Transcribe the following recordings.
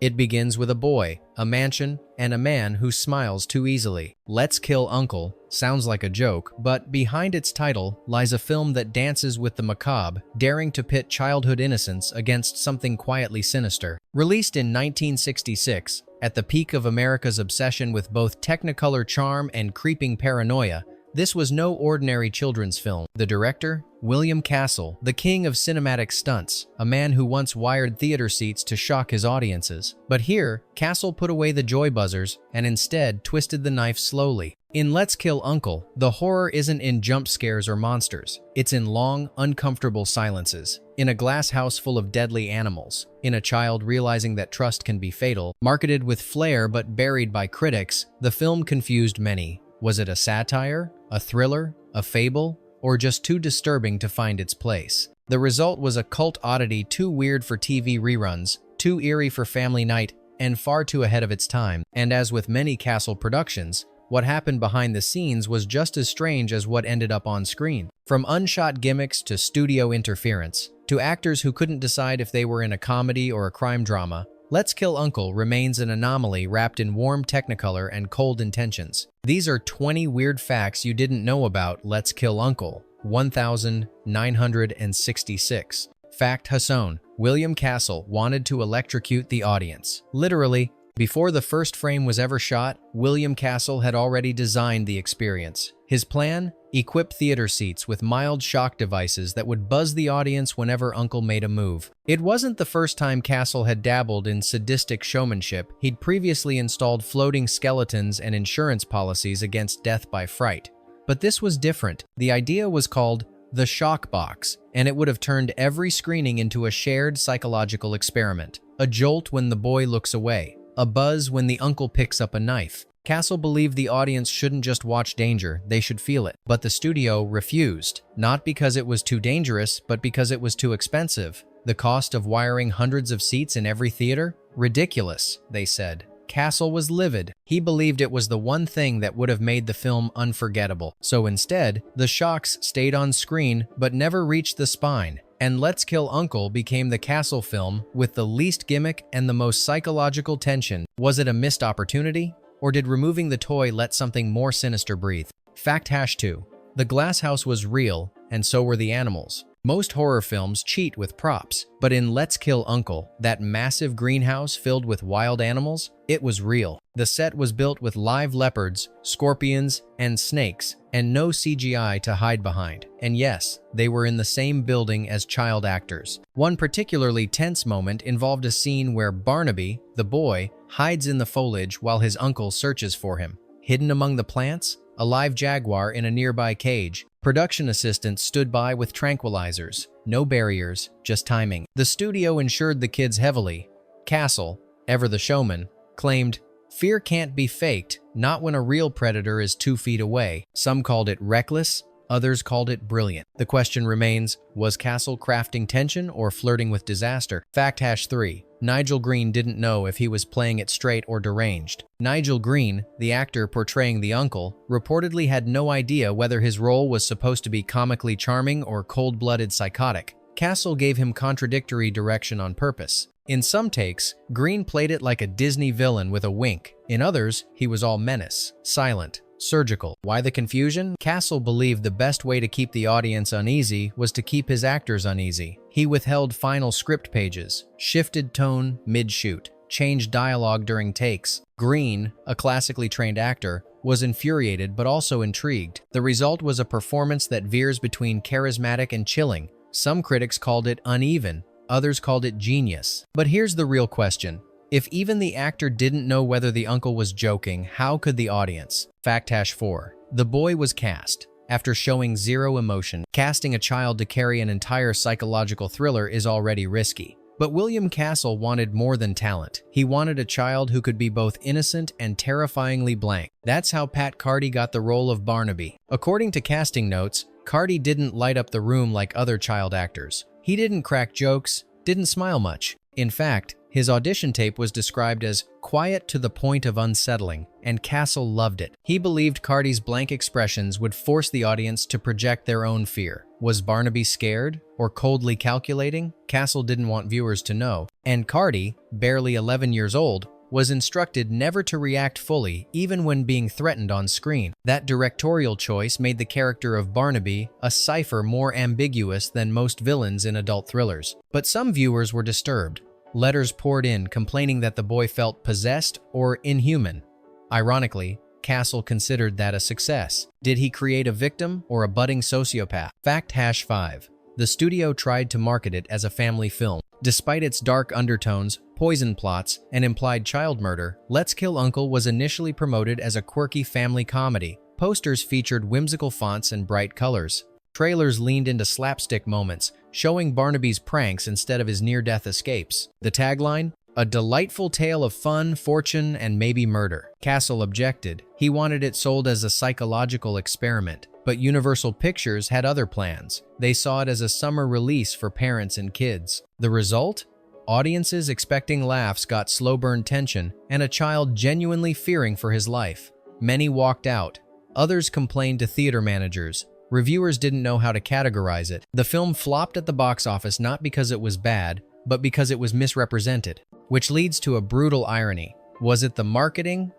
It begins with a boy, a mansion, and a man who smiles too easily. Let's Kill Uncle sounds like a joke, but behind its title lies a film that dances with the macabre, daring to pit childhood innocence against something quietly sinister. Released in 1966, at the peak of America's obsession with both Technicolor charm and creeping paranoia, this was no ordinary children's film. The director, William Castle, the king of cinematic stunts, a man who once wired theater seats to shock his audiences. But here, Castle put away the joy buzzers and instead twisted the knife slowly. In Let's Kill Uncle, the horror isn't in jump scares or monsters. It's in long, uncomfortable silences. In a glass house full of deadly animals. In a child realizing that trust can be fatal. Marketed with flair but buried by critics, the film confused many. Was it a satire, a thriller, a fable, or just too disturbing to find its place? The result was a cult oddity too weird for TV reruns, too eerie for family night, and far too ahead of its time. And as with many Castle productions, what happened behind the scenes was just as strange as what ended up on screen. From unshot gimmicks to studio interference, to actors who couldn't decide if they were in a comedy or a crime drama, Let's Kill Uncle remains an anomaly wrapped in warm Technicolor and cold intentions. These are 20 weird facts you didn't know about Let's Kill Uncle. 1966. Fact Hasson. William Castle wanted to electrocute the audience. Literally, before the first frame was ever shot, William Castle had already designed the experience. His plan? Equip theater seats with mild shock devices that would buzz the audience whenever Uncle made a move. It wasn't the first time Castle had dabbled in sadistic showmanship. He'd previously installed floating skeletons and insurance policies against death by fright. But this was different. The idea was called the shock box, and it would have turned every screening into a shared psychological experiment. A jolt when the boy looks away. A buzz when the uncle picks up a knife. Castle believed the audience shouldn't just watch danger, they should feel it. But the studio refused, not because it was too dangerous, but because it was too expensive. The cost of wiring hundreds of seats in every theater? Ridiculous, they said. Castle was livid. He believed it was the one thing that would have made the film unforgettable. So instead, the shocks stayed on screen but never reached the spine. And Let's Kill Uncle became the Castle film with the least gimmick and the most psychological tension. Was it a missed opportunity? Or did removing the toy let something more sinister breathe? Fact #2. The glass house was real, and so were the animals. Most horror films cheat with props, but in Let's Kill Uncle, that massive greenhouse filled with wild animals, it was real. The set was built with live leopards, scorpions, and snakes, and no CGI to hide behind. And yes, they were in the same building as child actors. One particularly tense moment involved a scene where Barnaby, the boy, hides in the foliage while his uncle searches for him. Hidden among the plants, a live jaguar in a nearby cage. Production assistants stood by with tranquilizers. No barriers, just timing. The studio insured the kids heavily. Castle, ever the showman, claimed, "Fear can't be faked, not when a real predator is 2 feet away." Some called it reckless, others called it brilliant. The question remains, was Castle crafting tension or flirting with disaster? Fact #3. Nigel Green didn't know if he was playing it straight or deranged. Nigel Green, the actor portraying the uncle, reportedly had no idea whether his role was supposed to be comically charming or cold-blooded psychotic. Castle gave him contradictory direction on purpose. In some takes, Green played it like a Disney villain with a wink. In others, he was all menace, silent, surgical. Why the confusion? Castle believed the best way to keep the audience uneasy was to keep his actors uneasy. He withheld final script pages, shifted tone mid-shoot, changed dialogue during takes. Green, a classically trained actor, was infuriated but also intrigued. The result was a performance that veers between charismatic and chilling. Some critics called it uneven, others called it genius. But here's the real question. If even the actor didn't know whether the uncle was joking, how could the audience? Fact #4. The boy was cast. After showing zero emotion, casting a child to carry an entire psychological thriller is already risky. But William Castle wanted more than talent. He wanted a child who could be both innocent and terrifyingly blank. That's how Pat Carty got the role of Barnaby. According to casting notes, Carty didn't light up the room like other child actors. He didn't crack jokes, didn't smile much. In fact, his audition tape was described as quiet to the point of unsettling, and Castle loved it. He believed Carty's blank expressions would force the audience to project their own fear. Was Barnaby scared or coldly calculating? Castle didn't want viewers to know. And Cardi, barely 11 years old, was instructed never to react fully, even when being threatened on screen. That directorial choice made the character of Barnaby, a cipher, more ambiguous than most villains in adult thrillers. But some viewers were disturbed. Letters poured in complaining that the boy felt possessed or inhuman. Ironically, Castle considered that a success. Did he create a victim or a budding sociopath? Fact #5. The studio tried to market it as a family film. Despite its dark undertones, poison plots, and implied child murder, Let's Kill Uncle was initially promoted as a quirky family comedy. Posters featured whimsical fonts and bright colors. Trailers leaned into slapstick moments, showing Barnaby's pranks instead of his near-death escapes. The tagline? A delightful tale of fun, fortune, and maybe murder. Castle objected. He wanted it sold as a psychological experiment, but Universal Pictures had other plans. They saw it as a summer release for parents and kids. The result? Audiences expecting laughs got slow-burn tension and a child genuinely fearing for his life. Many walked out. Others complained to theater managers. Reviewers didn't know how to categorize it. The film flopped at the box office not because it was bad, but because it was misrepresented. Which leads to a brutal irony. Was it the marketing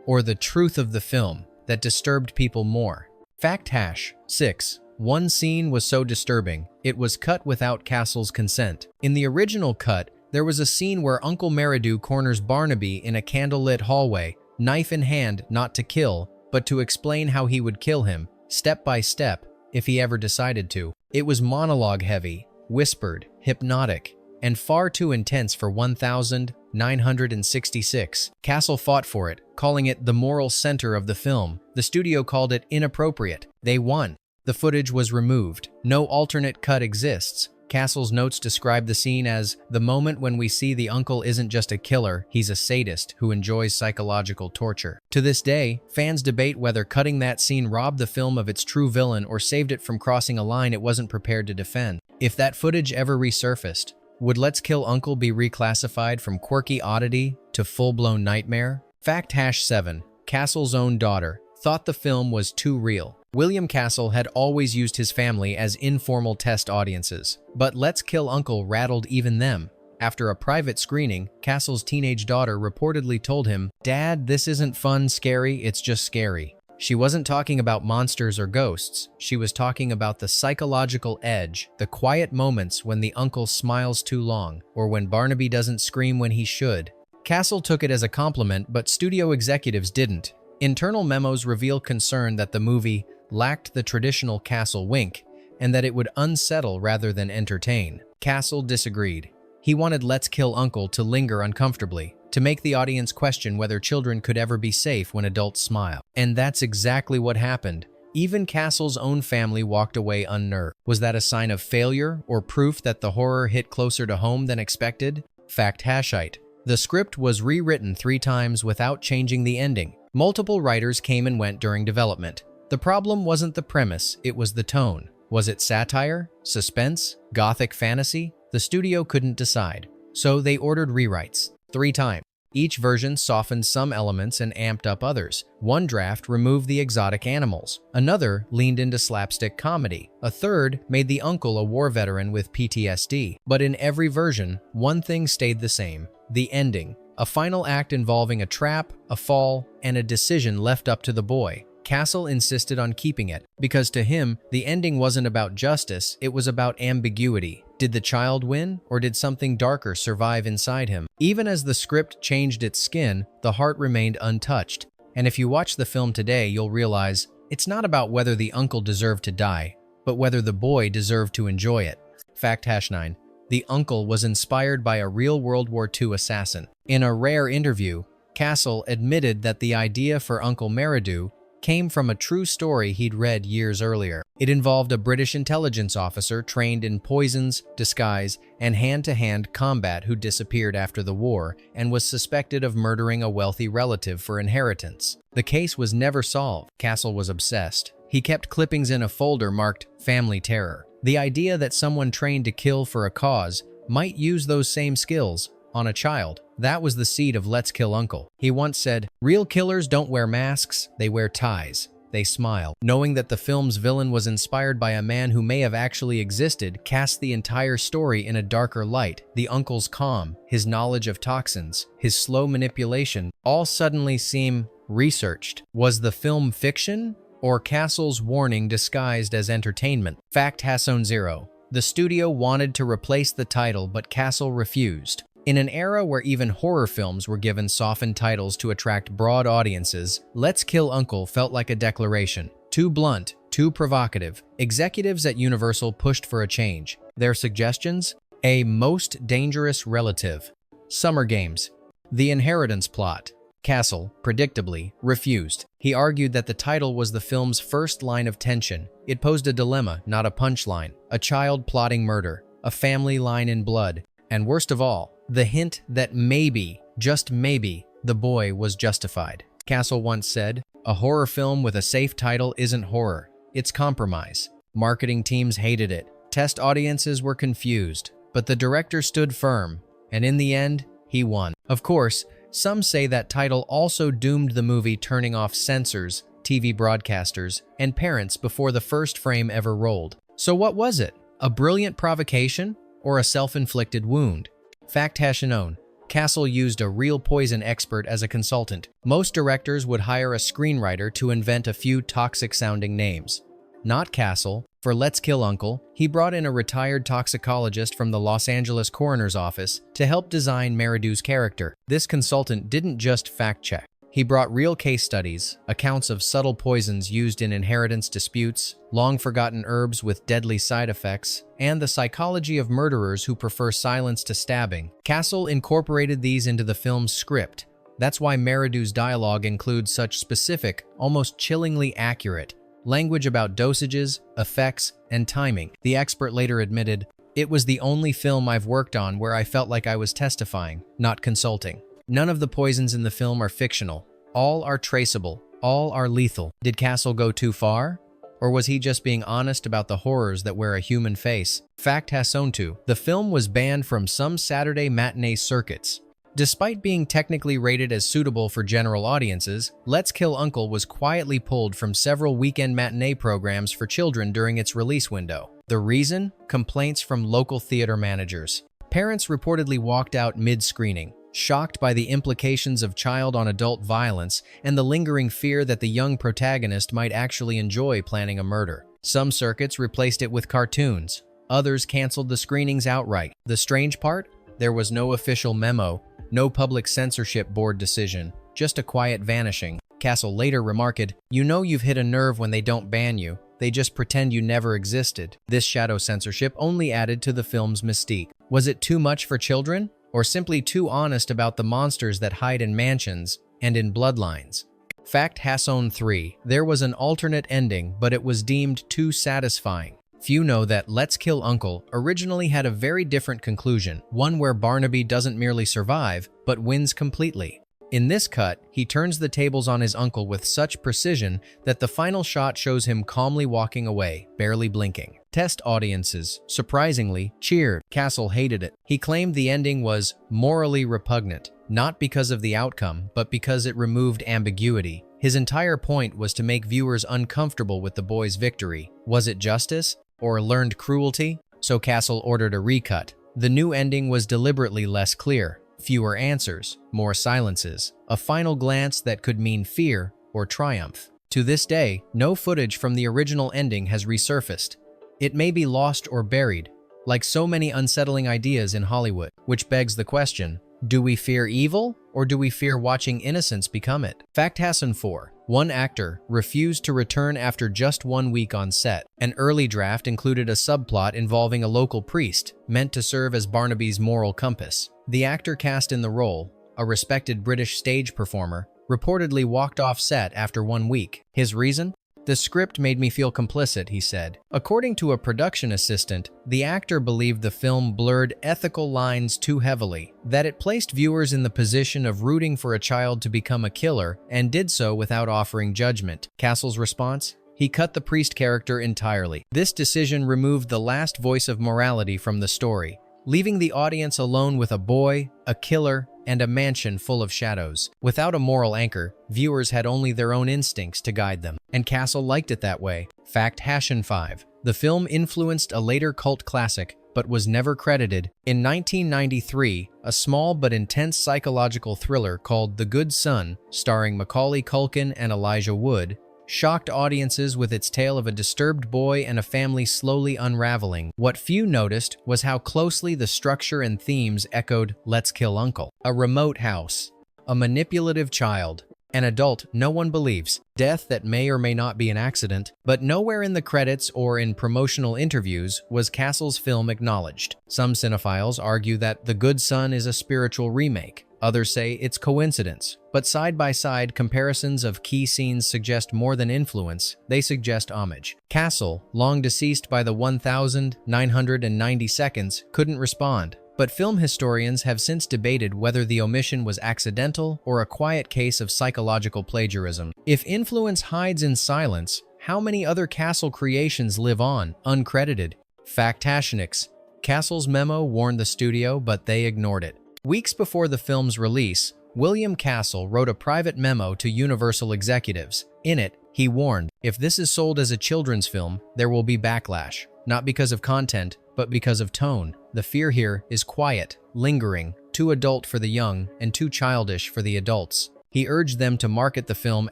or the truth of the film that disturbed people more? Fact #6. One scene was so disturbing, it was cut without Castle's consent. In the original cut, there was a scene where Uncle Meridew corners Barnaby in a candlelit hallway, knife in hand, not to kill, but to explain how he would kill him, step by step, if he ever decided to. It was monologue-heavy, whispered, hypnotic, and far too intense for 1966. Castle fought for it, calling it the moral center of the film. The studio called it inappropriate. They won. The footage was removed. No alternate cut exists. Castle's notes describe the scene as the moment when we see the uncle isn't just a killer, he's a sadist who enjoys psychological torture. To this day, fans debate whether cutting that scene robbed the film of its true villain or saved it from crossing a line it wasn't prepared to defend. If that footage ever resurfaced, would Let's Kill Uncle be reclassified from quirky oddity to full-blown nightmare? Fact #7. Castle's own daughter thought the film was too real. William Castle had always used his family as informal test audiences, but Let's Kill Uncle rattled even them. After a private screening, Castle's teenage daughter reportedly told him, "Dad, this isn't fun, scary, it's just scary." She wasn't talking about monsters or ghosts. She was talking about the psychological edge, the quiet moments when the uncle smiles too long, or when Barnaby doesn't scream when he should. Castle took it as a compliment, but studio executives didn't. Internal memos reveal concern that the movie lacked the traditional Castle wink, and that it would unsettle rather than entertain. Castle disagreed. He wanted Let's Kill Uncle to linger uncomfortably, to make the audience question whether children could ever be safe when adults smile. And that's exactly what happened. Even Castle's own family walked away unnerved. Was that a sign of failure or proof that the horror hit closer to home than expected? Fact #8. The script was rewritten 3 times without changing the ending. Multiple writers came and went during development. The problem wasn't the premise, it was the tone. Was it satire, suspense, gothic fantasy? The studio couldn't decide, so they ordered rewrites 3 times. Each version softened some elements and amped up others. One draft removed the exotic animals. Another leaned into slapstick comedy. A third made the uncle a war veteran with PTSD. But in every version, one thing stayed the same: the ending. A final act involving a trap, a fall, and a decision left up to the boy. Castle insisted on keeping it, because to him, the ending wasn't about justice, it was about ambiguity. Did the child win, or did something darker survive inside him? Even as the script changed its skin, the heart remained untouched. And if you watch the film today, you'll realize it's not about whether the uncle deserved to die, but whether the boy deserved to enjoy it. Fact #9. The uncle was inspired by a real World War II assassin. In a rare interview, Castle admitted that the idea for Uncle Meridew came from a true story he'd read years earlier. It involved a British intelligence officer trained in poisons, disguise, and hand-to-hand combat who disappeared after the war and was suspected of murdering a wealthy relative for inheritance. The case was never solved. Castle was obsessed. He kept clippings in a folder marked "Family Terror." The idea that someone trained to kill for a cause might use those same skills on a child. That was the seed of Let's Kill Uncle. He once said, "Real killers don't wear masks, they wear ties. they smile. Knowing that the film's villain was inspired by a man who may have actually existed casts the entire story in a darker light. The uncle's calm, his knowledge of toxins, his slow manipulation, all suddenly seem researched. Was the film fiction or Castle's warning disguised as entertainment? Fact Hasson 0. The studio wanted to replace the title, but Castle refused. In an era where even horror films were given softened titles to attract broad audiences, Let's Kill Uncle felt like a declaration. Too blunt, too provocative. Executives at Universal pushed for a change. Their suggestions? A most dangerous relative. Summer Games. The inheritance plot. Castle, predictably, refused. He argued that the title was the film's first line of tension. It posed a dilemma, not a punchline. A child plotting murder. A family line in blood. And worst of all, the hint that maybe, just maybe, the boy was justified. Castle once said, "A horror film with a safe title isn't horror, it's compromise." Marketing teams hated it. Test audiences were confused. But the director stood firm, and in the end, he won. Of course, some say that title also doomed the movie, turning off censors, TV broadcasters, and parents before the first frame ever rolled. So what was it? A brilliant provocation or a self-inflicted wound? Fact Hasson. Castle used a real poison expert as a consultant. Most directors would hire a screenwriter to invent a few toxic-sounding names. Not Castle. For Let's Kill Uncle, he brought in a retired toxicologist from the Los Angeles coroner's office to help design Meridu's character. This consultant didn't just fact-check. He brought real case studies, accounts of subtle poisons used in inheritance disputes, long-forgotten herbs with deadly side effects, and the psychology of murderers who prefer silence to stabbing. Castle incorporated these into the film's script. That's why Meridu's dialogue includes such specific, almost chillingly accurate language about dosages, effects, and timing. The expert later admitted, "It was the only film I've worked on where I felt like I was testifying, not consulting." None of the poisons in the film are fictional. All are traceable. All are lethal. Did Castle go too far? Or was he just being honest about the horrors that wear a human face? Fact Hasson 2. The film was banned from some Saturday matinee circuits. Despite being technically rated as suitable for general audiences, Let's Kill Uncle was quietly pulled from several weekend matinee programs for children during its release window. The reason? Complaints from local theater managers. Parents reportedly walked out mid-screening, shocked by the implications of child-on-adult violence and the lingering fear that the young protagonist might actually enjoy planning a murder. Some circuits replaced it with cartoons. Others canceled the screenings outright. The strange part? There was no official memo, no public censorship board decision, just a quiet vanishing. Castle later remarked, "You know you've hit a nerve when they don't ban you. They just pretend you never existed." This shadow censorship only added to the film's mystique. Was it too much for children? Or simply too honest about the monsters that hide in mansions and in bloodlines? Fact Hasson 3. There was an alternate ending, but it was deemed too satisfying. Few know that Let's Kill Uncle originally had a very different conclusion, one where Barnaby doesn't merely survive, but wins completely. In this cut, he turns the tables on his uncle with such precision that the final shot shows him calmly walking away, barely blinking. Test audiences, surprisingly, cheered. Castle hated it. He claimed the ending was morally repugnant, not because of the outcome, but because it removed ambiguity. His entire point was to make viewers uncomfortable with the boy's victory. Was it justice or learned cruelty? So Castle ordered a recut. The new ending was deliberately less clear. Fewer answers, more silences, a final glance that could mean fear or triumph. To this day, no footage from the original ending has resurfaced. It may be lost or buried, like so many unsettling ideas in Hollywood, which begs the question, do we fear evil or do we fear watching innocence become it? Fact Hasson 4. One actor refused to return after just 1 week on set. An early draft included a subplot involving a local priest, meant to serve as Barnaby's moral compass. The actor cast in the role, a respected British stage performer, reportedly walked off set after 1 week. His reason? "The script made me feel complicit," he said. According to a production assistant, the actor believed the film blurred ethical lines too heavily, that it placed viewers in the position of rooting for a child to become a killer, and did so without offering judgment. Castle's response? He cut the priest character entirely. This decision removed the last voice of morality from the story. leaving the audience alone with a boy, a killer, and a mansion full of shadows. Without a moral anchor, viewers had only their own instincts to guide them, and Castle liked it that way. Fact Hashin 5. The film influenced a later cult classic, but was never credited. In 1993, a small but intense psychological thriller called The Good Son, starring Macaulay Culkin and Elijah Wood, shocked audiences with its tale of a disturbed boy and a family slowly unraveling. What few noticed was how closely the structure and themes echoed Let's Kill Uncle. A remote house, a manipulative child, an adult no one believes, death that may or may not be an accident, but nowhere in the credits or in promotional interviews was Castle's film acknowledged. Some cinephiles argue that The Good Son is a spiritual remake. Others say it's coincidence, but side-by-side comparisons of key scenes suggest more than influence, they suggest homage. Castle, long deceased by the 1,990 seconds, couldn't respond, but film historians have since debated whether the omission was accidental or a quiet case of psychological plagiarism. If influence hides in silence, how many other Castle creations live on, uncredited? Fact Hashinix. Castle's memo warned the studio, but they ignored it. Weeks before the film's release, William Castle wrote a private memo to Universal executives. In it, he warned, if this is sold as a children's film, there will be backlash, not because of content, but because of tone. The fear here is quiet, lingering, too adult for the young and too childish for the adults. He urged them to market the film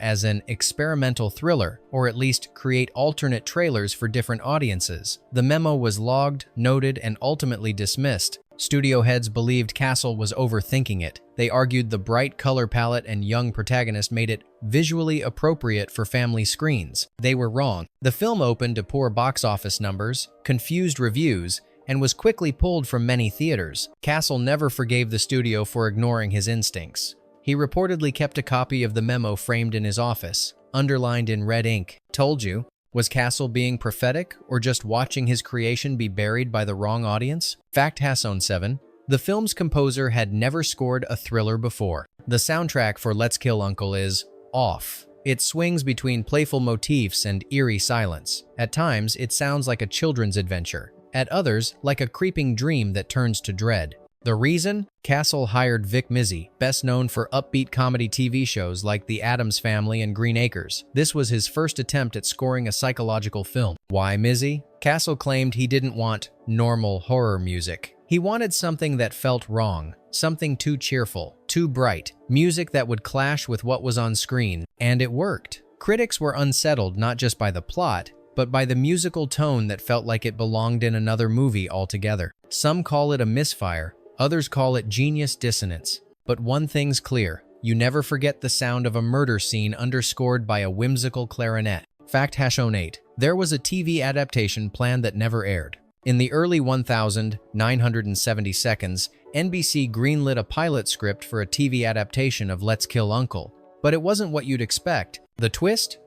as an experimental thriller, or at least create alternate trailers for different audiences. The memo was logged, noted, and ultimately dismissed. Studio heads believed Castle was overthinking it. They argued the bright color palette and young protagonist made it visually appropriate for family screens. They were wrong. The film opened to poor box office numbers, confused reviews, and was quickly pulled from many theaters. Castle never forgave the studio for ignoring his instincts. He reportedly kept a copy of the memo framed in his office, underlined in red ink. Told you. Was Castle being prophetic, or just watching his creation be buried by the wrong audience? Fact Hasson 7. The film's composer had never scored a thriller before. The soundtrack for Let's Kill Uncle is off. It swings between playful motifs and eerie silence. At times, it sounds like a children's adventure. At others, like a creeping dream that turns to dread. The reason? Castle hired Vic Mizzy, best known for upbeat comedy TV shows like The Addams Family and Green Acres. This was his first attempt at scoring a psychological film. Why Mizzy? Castle claimed he didn't want normal horror music. He wanted something that felt wrong, something too cheerful, too bright, music that would clash with what was on screen, and it worked. Critics were unsettled not just by the plot, but by the musical tone that felt like it belonged in another movie altogether. Some call it a misfire. Others call it genius dissonance. But one thing's clear, you never forget the sound of a murder scene underscored by a whimsical clarinet. Fact Hashon 8. There was a TV adaptation planned that never aired. In the early 1,970 seconds, NBC greenlit a pilot script for a TV adaptation of Let's Kill Uncle. But it wasn't what you'd expect. The twist?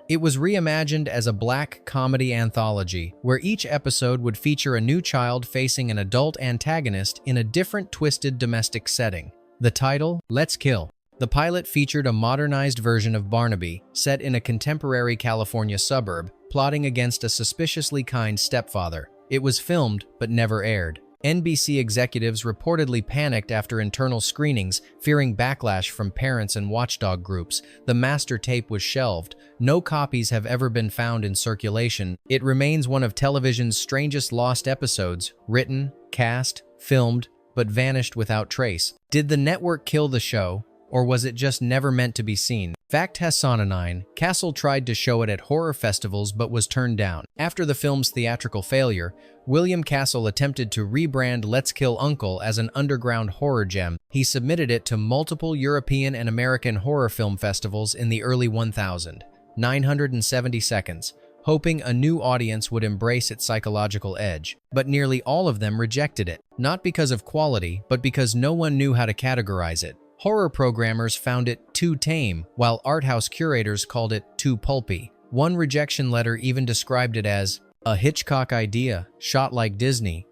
It was reimagined as a black comedy anthology, where each episode would feature a new child facing an adult antagonist in a different twisted domestic setting. The title, Let's Kill. The pilot featured a modernized version of Barnaby, set in a contemporary California suburb, plotting against a suspiciously kind stepfather. It was filmed, but never aired. NBC executives reportedly panicked after internal screenings, fearing backlash from parents and watchdog groups. The master tape was shelved. No copies have ever been found in circulation. It remains one of television's strangest lost episodes, written, cast, filmed, but vanished without trace. Did the network kill the show, or was it just never meant to be seen? Fact Hassana 9. Castle tried to show it at horror festivals but was turned down. After the film's theatrical failure, William Castle attempted to rebrand Let's Kill Uncle as an underground horror gem. He submitted it to multiple European and American horror film festivals in the early 1,970 seconds, hoping a new audience would embrace its psychological edge. But nearly all of them rejected it, not because of quality, but because no one knew how to categorize it. Horror programmers found it too tame, while art house curators called it too pulpy. One rejection letter even described it as a Hitchcock idea, shot like Disney,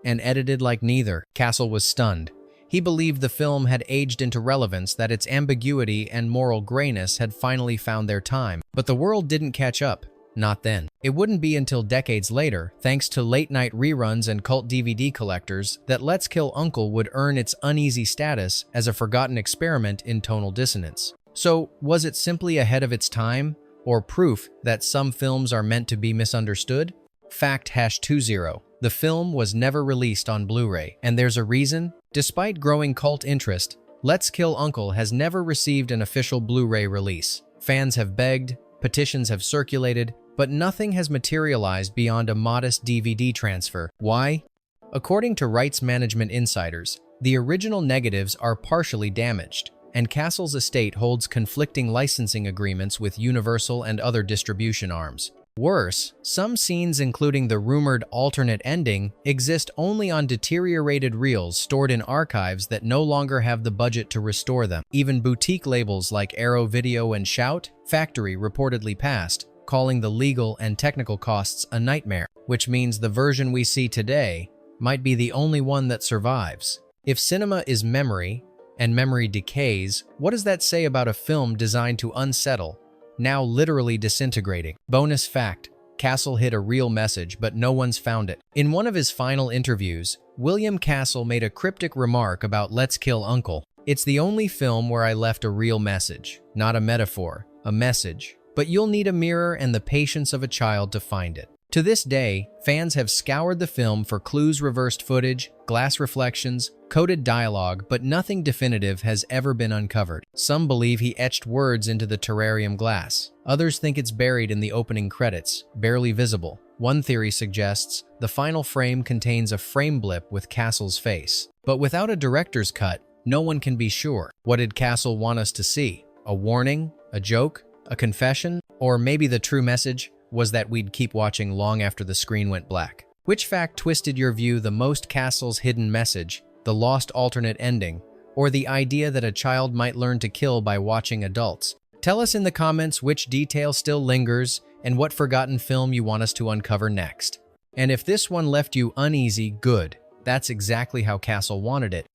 and edited like neither. Castle was stunned. He believed the film had aged into relevance, that its ambiguity and moral grayness had finally found their time. But the world didn't catch up. Not then. It wouldn't be until decades later, thanks to late-night reruns and cult DVD collectors, that Let's Kill Uncle would earn its uneasy status as a forgotten experiment in tonal dissonance. So, was it simply ahead of its time, or proof that some films are meant to be misunderstood? Fact #20. The film was never released on Blu-ray, and there's a reason. Despite growing cult interest, Let's Kill Uncle has never received an official Blu-ray release. Fans have begged, petitions have circulated, but nothing has materialized beyond a modest DVD transfer. Why? According to rights management insiders, the original negatives are partially damaged, and Castle's estate holds conflicting licensing agreements with Universal and other distribution arms. Worse, some scenes, including the rumored alternate ending, exist only on deteriorated reels stored in archives that no longer have the budget to restore them. Even boutique labels like Arrow Video and Shout Factory reportedly passed, calling the legal and technical costs a nightmare, which means the version we see today might be the only one that survives. If cinema is memory, and memory decays, what does that say about a film designed to unsettle, now literally disintegrating? Bonus fact: Castle hid a real message, but no one's found it. In one of his final interviews, William Castle made a cryptic remark about Let's Kill Uncle. "It's the only film where I left a real message, not a metaphor, a message. But you'll need a mirror and the patience of a child to find it." To this day, fans have scoured the film for clues, reversed footage, glass reflections, coded dialogue, but nothing definitive has ever been uncovered. Some believe he etched words into the terrarium glass. Others think it's buried in the opening credits, barely visible. One theory suggests the final frame contains a frame blip with Castle's face. But without a director's cut, no one can be sure. What did Castle want us to see? A warning? A joke? A confession? Or maybe the true message was that we'd keep watching long after the screen went black? Which fact twisted your view the most? Castle's hidden message, the lost alternate ending, or the idea that a child might learn to kill by watching adults? Tell us in the comments which detail still lingers and what forgotten film you want us to uncover next. And if this one left you uneasy, good. That's exactly how Castle wanted it.